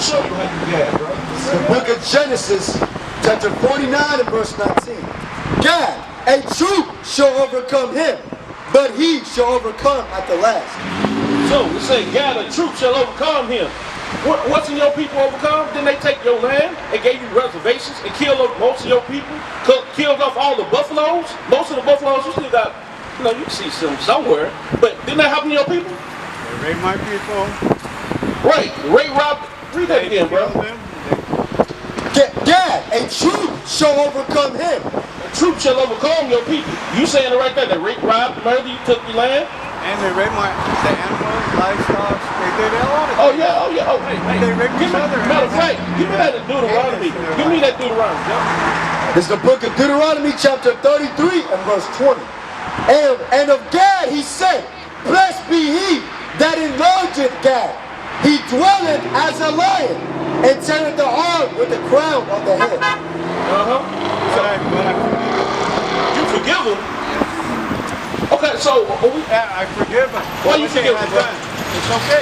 show you how you Gad, bro. The book of Genesis, chapter 49 and verse 19. Gad, a troop shall overcome him, but he shall overcome at the last. So we say, Gad, a troop shall overcome him. What's in your people overcome? Then they take your land and gave you reservations and killed most of your people, killed off all the buffaloes. Most of the buffaloes you still got, you know, you can see some somewhere, but didn't that happen to your people? They rape my people. Right, rob. Read that again, bro. Gad, a troop shall overcome him. A troop shall overcome your people. You saying it right there? They rape, robbed, murdered, you took your land. And they rape the animals, livestock. They did a lot of Oh yeah, oh yeah, oh hey, They rape each other. Matter of fact, give me that Deuteronomy. Give me that Deuteronomy. This is the book of Deuteronomy, chapter 33 and verse 20. And of Gad he said, blessed be he that enlargeth Gad. He dwelleth as a lion, and turneth the arm with the crown on the head. You forgive him? Okay, so I forgive him. Why you forgive him? It's okay.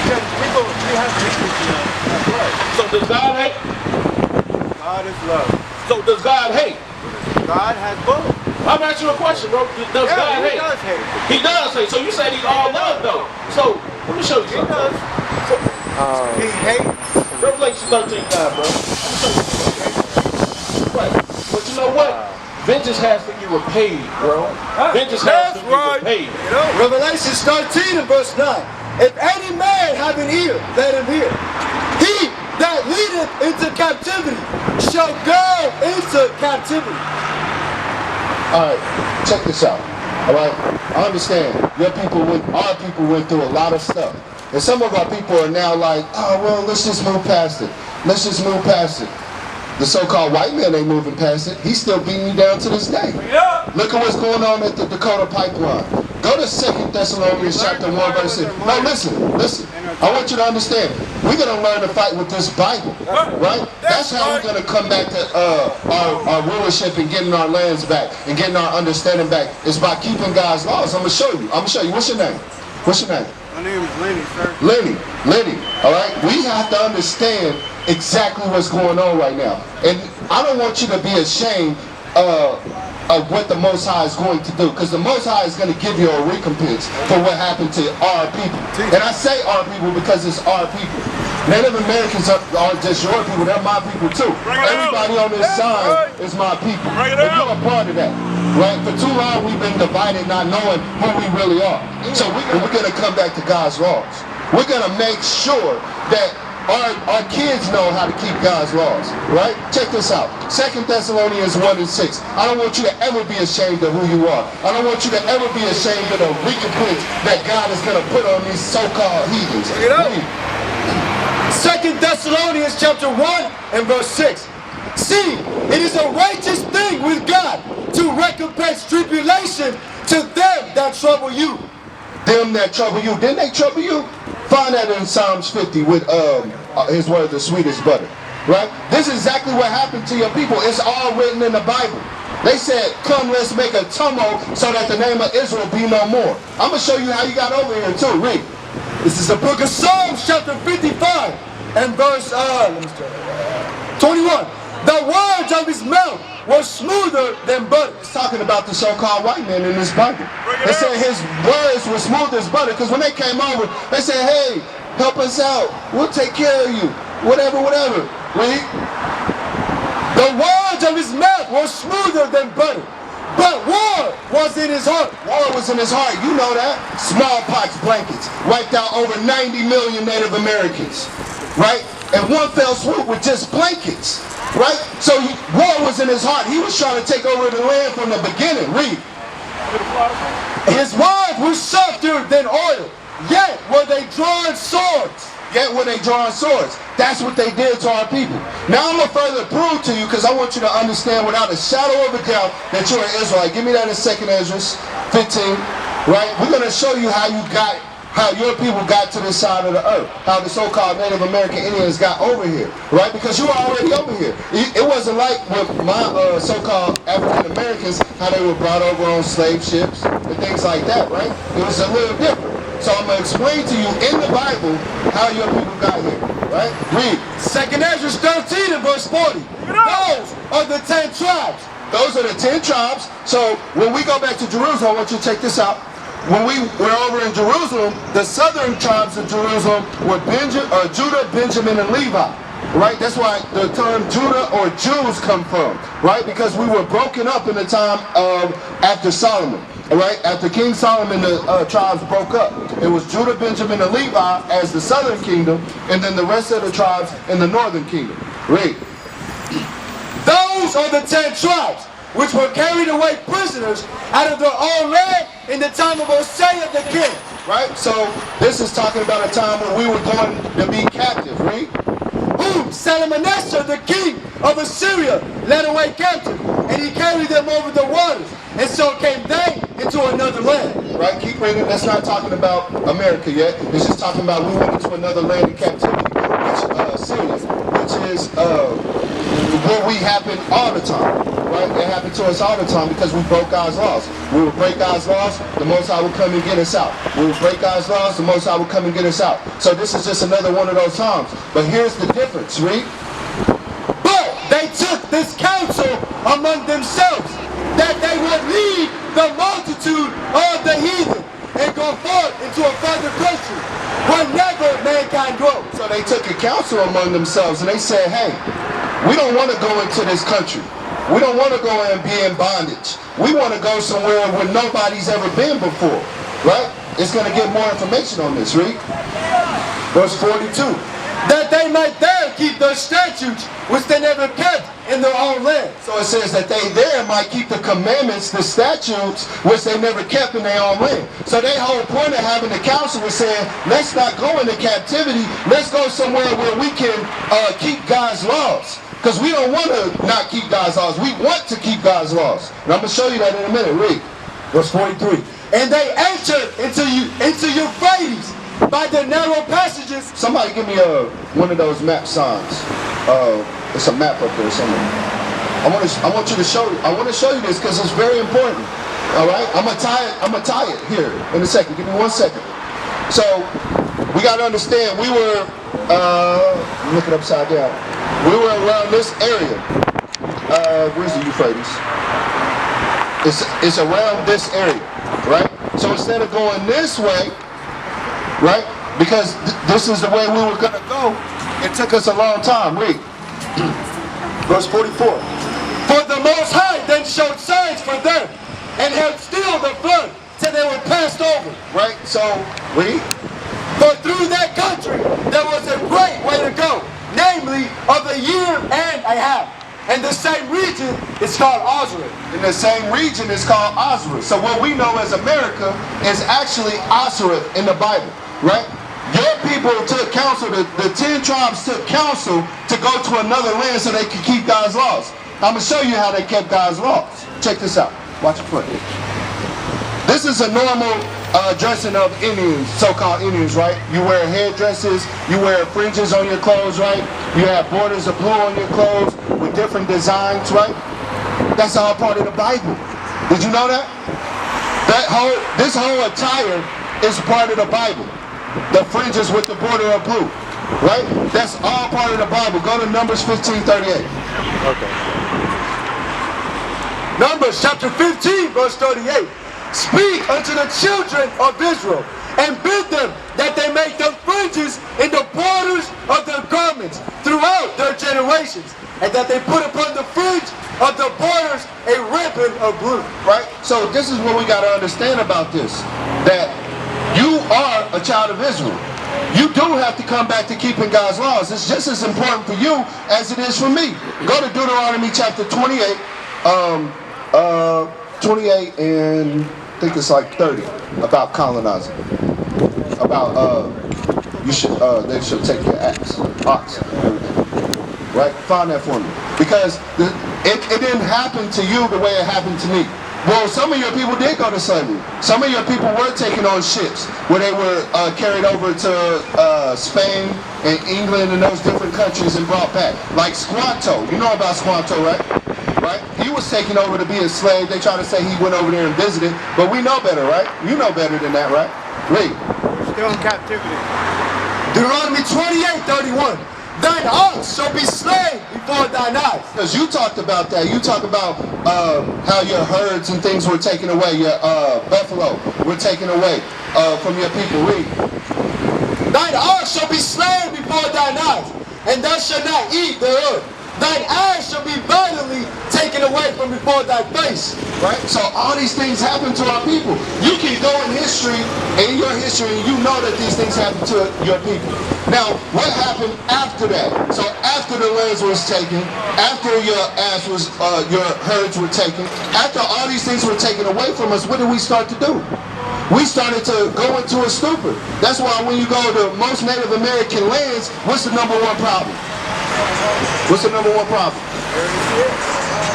Because people, we have issues of love. So does God hate? God is love. So does God hate? God has both. I'm asking you a question, bro. Does God hate? He does hate. He does hate. So you say he's all love, though. So let me show you something. He does. He hates. Revelation 13:9, bro. Right. But you know what? Vengeance has to be repaid, bro. Vengeance has to be repaid. Revelation 13 and verse 9. If any man have an ear, let him hear. He that leadeth into captivity shall go into captivity. All right, check this out. All right, I understand our people went through a lot of stuff. And some of our people are now like, oh, well, let's just move past it. Let's just move past it. The so-called white man ain't moving past it. He's still beating you down to this day. Yeah. Look at what's going on at the Dakota pipeline. Go to 2 Thessalonians chapter 1, verse 6. No, listen. I want you to understand. We're going to learn to fight with this Bible, right? That's how we're going to come back to our rulership and getting our lands back and getting our understanding back. It's by keeping God's laws. I'm going to show you. What's your name? What's your name? My name is Lenny, sir. Lenny, all right? We have to understand exactly what's going on right now. And I don't want you to be ashamed of what the Most High is going to do, because the Most High is going to give you a recompense for what happened to our people. And I say our people because it's our people. Native Americans aren't just your people, they're my people too. Everybody on this side is my people. And you're a part of that. Right? For too long we've been divided, not knowing who we really are. So we're going to come back to God's laws. We're going to make sure that our kids know how to keep God's laws, right? Check this out. 2 Thessalonians 1 and 6. I don't want you to ever be ashamed of who you are. I don't want you to ever be ashamed of the recompense that God is going to put on these so-called heathens. 2 Thessalonians chapter 1 and verse 6. See, it is a righteous thing with God to recompense tribulation to them that trouble you. Them that trouble you. Didn't they trouble you? Find that in Psalms 50 with his word, the sweetest butter. Right? This is exactly what happened to your people. It's all written in the Bible. They said, come, let's make a tumult so that the name of Israel be no more. I'm going to show you how you got over here too. Read. This is the book of Psalms chapter 55 and verse 21. The words of his mouth were smoother than butter. It's talking about the so-called white man in this Bible. They said his words were smooth as butter, because when they came over, they said, hey, help us out. We'll take care of you. Whatever. Read. The words of his mouth were smoother than butter, but war was in his heart. War was in his heart. You know that. Smallpox blankets wiped out over 90 million Native Americans. Right? And one fell swoop with just blankets. Right? So war was in his heart. He was trying to take over the land from the beginning. Read. His words were softer than oil, yet were they drawing swords. That's what they did to our people. Now I'm going to further prove to you, because I want you to understand without a shadow of a doubt that you're an Israelite. Give me that in 2 Ezra 15. Right? We're going to show you how your people got to this side of the earth, how the so-called Native American Indians got over here, right? Because you were already over here. It wasn't like with my so-called African Americans, how they were brought over on slave ships and things like that, right? It was a little different. So I'm going to explain to you in the Bible how your people got here. Right? Read. 2nd Ezra 13 and verse 40. Those are the 10 tribes. Those are the 10 tribes. So when we go back to Jerusalem, I want you to check this out. When we were over in Jerusalem, the southern tribes of Jerusalem were Judah, Benjamin, and Levi. Right? That's why the term Judah or Jews come from. Right? Because we were broken up in the time of after Solomon. Right? After King Solomon, the tribes broke up. It was Judah, Benjamin, and Levi as the southern kingdom, and then the rest of the tribes in the northern kingdom. Read. Those are the 10 tribes which were carried away prisoners out of their own land in the time of Hosea the king. Right? So this is talking about a time when we were going to be captive. Read. Whom Salmanassar the king of Assyria led away captive, and he carried them over the waters, and so came they into another land. Right? Keep reading. That's not talking about America yet. It's just talking about we went into another land in captivity, which Syria, which is what we happen all the time. Right? It happened to us all the time because we broke God's laws. We would break God's laws, the Most High would come and get us out. We would break God's laws, the Most High would come and get us out. So this is just another one of those times. But here's the difference. Read. But they took this counsel among themselves, that they would lead the multitude of the heathen and go forth into a further country where never mankind dwells. So they took a counsel among themselves and they said, hey, we don't want to go into this country. We don't want to go and be in bondage. We want to go somewhere where nobody's ever been before. Right? It's going to get more information on this. Read. Verse 42. That they might there keep the statutes which they never kept in their own land. So it says that they there might keep the commandments, the statutes, which they never kept in their own land. So their whole point of having the council was saying, let's not go into captivity. Let's go somewhere where we can keep God's laws. Because we don't want to not keep God's laws. We want to keep God's laws. And I'm going to show you that in a minute. Read. Verse 43. And they entered into Euphrates by the narrow passages. Somebody give me one of those map signs. It's a map up there somewhere. I want you to show. I want to show you this because it's very important. All right. I'm gonna tie it here in a second. Give me 1 second. So we got to understand. We were look it upside down. We were around this area. Where's the Euphrates? It's around this area, right? So instead of going this way, right? Because this is the way we were going to go. It took us a long time. Read. Verse 44. For the Most High then showed signs for them, and held still the flood till they were passed over. Right? So, read. For through that country there was a great way to go, namely of a year and a half. And the same region is called Ozareth. And the same region is called Ozareth. So what we know as America is actually Ozareth in the Bible, right? Your people took counsel, the 10 tribes took counsel to go to another land so they could keep God's laws. I'm going to show you how they kept God's laws. Check this out. Watch your foot. This is a normal dressing of Indians, so-called Indians, right? You wear headdresses, you wear fringes on your clothes, right? You have borders of blue on your clothes with different designs, right? That's all part of the Bible. Did you know that? This whole attire is part of the Bible. The fringes with the border of blue, right? That's all part of the Bible. Go to Numbers 15:38. Okay. Numbers chapter 15, verse 38. Speak unto the children of Israel, and bid them that they make the fringes in the borders of their garments throughout their generations, and that they put upon the fringe of the borders a ribbon of blue. Right? So this is what we got to understand about this, that you are a child of Israel. You do have to come back to keeping God's laws. It's just as important for you as it is for me. Go to Deuteronomy chapter 28, 28 and I think it's like 30 about colonizing. About they should take your ox, right? Find that for me, because it didn't happen to you the way it happened to me. Well, some of your people did go to slavery. Some of your people were taken on ships where they were carried over to Spain and England and those different countries and brought back. Like Squanto, you know about Squanto, right? Right? He was taken over to be a slave. They try to say he went over there and visited, but we know better, right? You know better than that, right? Read. still in captivity. Deuteronomy 28:31. Thine ox shall be slain before thine eyes. Because you talked about that. You talked about how your herds and things were taken away. Your buffalo were taken away from your people. Read. Thine ox shall be slain before thine eyes, and thou shalt not eat thereof. Thine eyes shall be violently taken away from before thy face. Right? So all these things happen to our people. You can go in history, and you know that these things happen to your people. Now, what happened after that? So after the lands was taken, after your herds were taken, after all these things were taken away from us, what did we start to do? We started to go into a stupor. That's why when you go to most Native American lands, what's the number one problem? What's the number one problem?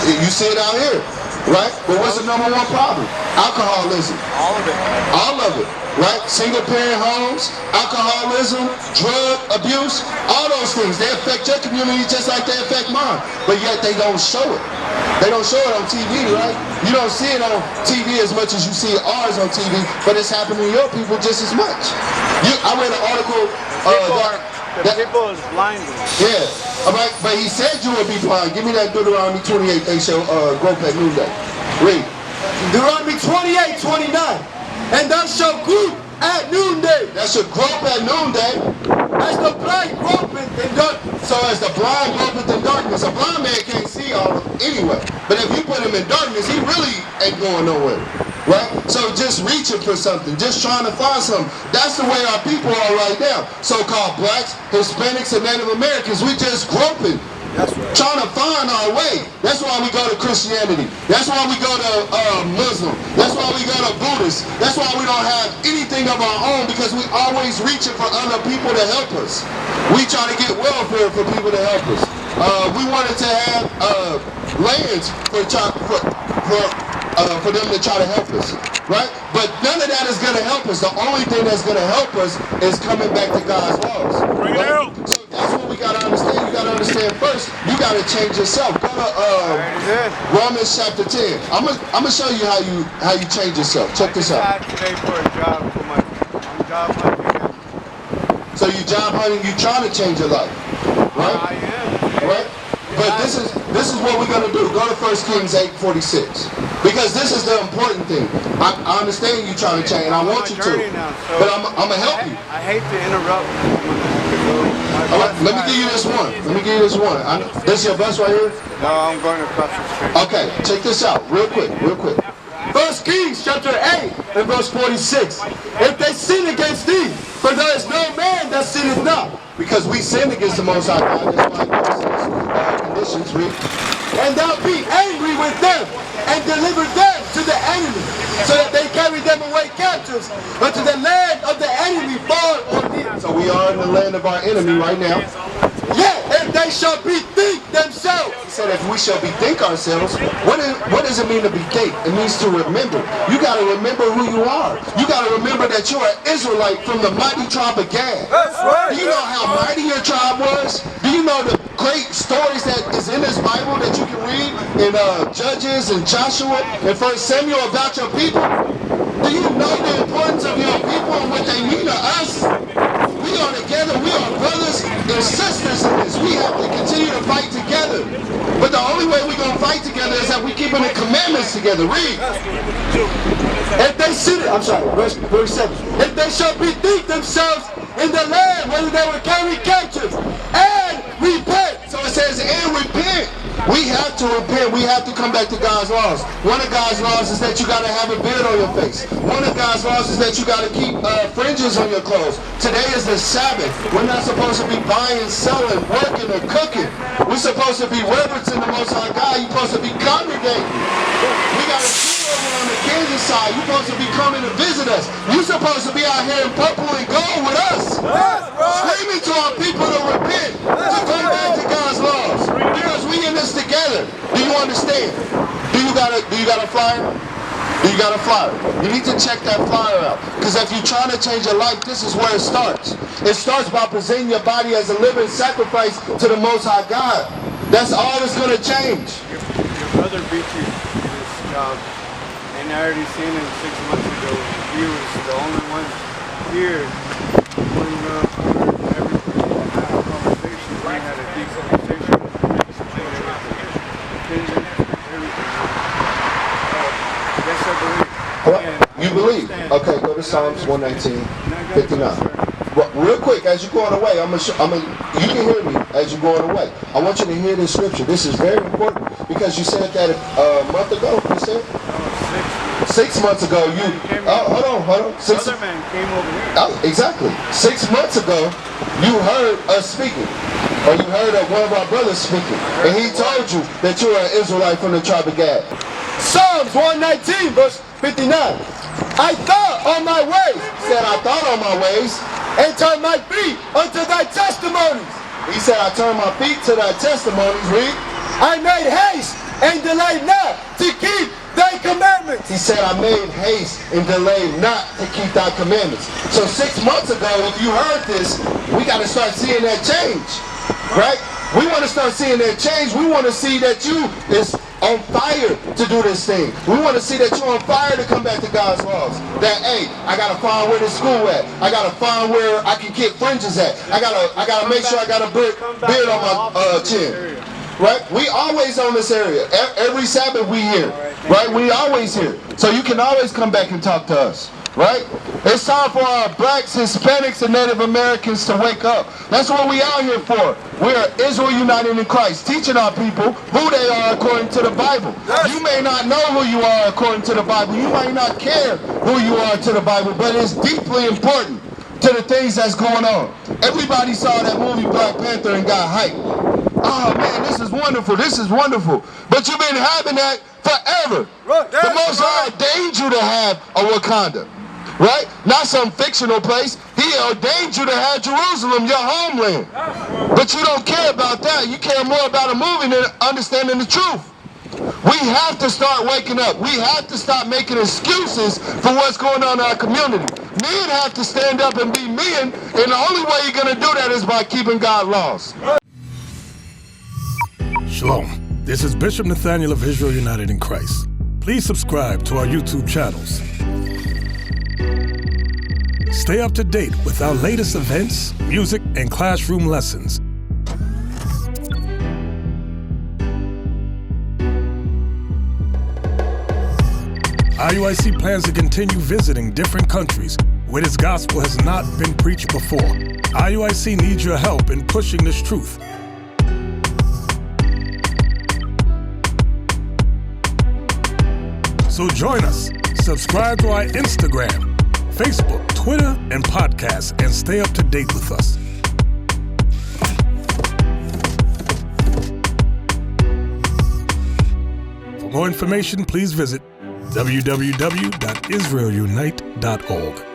You see it out here, right? But what's the number one problem? Alcoholism. All of it. All of it, right? Single parent homes, alcoholism, drug abuse, all those things. They affect your community just like they affect mine. But yet they don't show it. They don't show it on TV, right? You don't see it on TV as much as you see ours on TV, but it's happening to your people just as much. I read an article The people is blinded. yeah, all right, but he said you would be blind. Give me that Deuteronomy 28, they shall grope at noonday. Read. Deuteronomy 28:29. And thou shalt grope at noonday, That should grope at noonday. as the blind gropeth in darkness. So as the blind gropeth in darkness, a blind man can't see all anyway. But if you put him in darkness, he really ain't going nowhere. Right? So just reaching for something, just trying to find something. That's the way our people are right now. So-called blacks, Hispanics, and Native Americans, we just groping. That's right. Trying to find our way. That's why we go to Christianity. That's why we go to Muslim. That's why we go to Buddhist. That's why we don't have anything of our own, because we always reaching for other people to help us. We try to get welfare for people to help us. We wanted to have lands for them to try to help us, right? But none of that is going to help us. The only thing that's going to help us is coming back to God's laws. Bring it out. So that's what we got to understand. You got to understand first, you got to change yourself. Go to Romans chapter 10. I'm gonna show you how you change yourself. Check this out. I applied today for a job for I'm job hunting. So you job hunting, you trying to change your life, right? I am. Right? But this is what we're gonna do. Go to 1 Kings 8:46. Because this is the important thing. I understand you trying to change, and I want you to. But I'm gonna help you. I hate to interrupt. All right, let me give you this one. This is your bus right here? No, I'm going across the street. Okay, check this out, real quick. 1 Kings chapter 8 and verse 46. If they sin against thee, for there is no man that sinneth not. Because we sinned against the Most High God, that's why He conditions, read. And thou be angry with them, and deliver them to the enemy, so that they carry them away captives unto the land of the enemy far or near. So we are in the land of our enemy right now. Yet if they shall bethink themselves. He said if we shall bethink ourselves, what does it mean to bethink? It means to remember. You got to remember who you are. You got to remember that you're an Israelite from the mighty tribe of Gad. That's right. Do you know how mighty your tribe was? Do you know the great stories that is in this Bible that you can read in Judges and Joshua and 1 Samuel about your people? Do you know the importance of your people and what they mean to us? We are together. We are brothers and sisters in this. We have to continue to fight together. But the only way we're going to fight together is that we keeping the commandments together. Read. If they sin, verse 7. If they shall bethink themselves in the land whether they were carried captives, and repent. So it says, and repent. We have to repent. We have to come back to God's laws. One of God's laws is that you got to have a beard on your face. One of God's laws is that you got to keep fringes on your clothes. Today is the Sabbath. We're not supposed to be buying, selling, working, or cooking. We're supposed to be reverencing the Most High God. You're supposed to be congregating. We got a Jew over on the Kansas side. You're supposed to be coming to visit us. You're supposed to be out here in purple and gold with us. Screaming to our people to repent, to come back to God's laws. Because we in this together. Do you understand? Do you got a flyer? Do you got a flyer? You need to check that flyer out. Because if you're trying to change your life, this is where it starts. It starts by presenting your body as a living sacrifice to the Most High God. That's all that's going to change. Your brother beat you in this job, and I already seen him 6 months ago. He was the only one. He year, when everything had a conversation, we had a deep conversation, opinion, everything. Yes, I believe. You believe? Okay, go to Psalms 119, 59. Well, real quick, as you're going away, you can hear me as you're going away. I want you to hear this scripture. This is very important because you said that a month ago. You said 6 months ago. Hold on. Other man came over here. Oh, exactly. 6 months ago, you heard us speaking, or you heard of one of our brothers speaking, and he told you that you are an Israelite from the tribe of Gad. Psalms 119, verse 59. I thought on my ways, Said, I thought on my ways, and turned my feet unto thy testimonies. he said, I turned my feet to thy testimonies, read. I made haste and delayed not to keep thy commandments. He said, I made haste and delayed not to keep thy commandments. So 6 months ago, if you heard this, we got to start seeing that change, right? We want to start seeing that change. We want to see that you is on fire to do this thing. We want to see that you're on fire to come back to God's laws. That, hey, I got to find where this school at. I got to find where I can get fringes at. I gotta make sure I got a beard on my chin. Right? We always on this area. Every Sabbath we here. Right? We always here. So you can always come back and talk to us. Right? It's time for our blacks, Hispanics, and Native Americans to wake up. That's what we out here for. We are Israel united in Christ, teaching our people who they are according to the Bible. You may not know who you are according to the Bible. You might not care who you are to the Bible, but it's deeply important to the things that's going on. Everybody saw that movie Black Panther and got hyped. Oh man, this is wonderful. This is wonderful. But you've been having that forever. The Most High ordained you to have a Wakanda. Right? Not some fictional place. He ordained you to have Jerusalem, your homeland. But you don't care about that. You care more about a movie than understanding the truth. We have to start waking up. We have to stop making excuses for what's going on in our community. Men have to stand up and be men, and the only way you're going to do that is by keeping God's laws. Shalom. This is Bishop Nathaniel of Israel United in Christ. Please subscribe to our YouTube channels. Stay up to date with our latest events, music, and classroom lessons. IUIC plans to continue visiting different countries where this gospel has not been preached before. IUIC needs your help in pushing this truth. So join us. Subscribe to our Instagram, Facebook, Twitter, and podcasts, and stay up to date with us. For more information, please visit www.israelunite.org.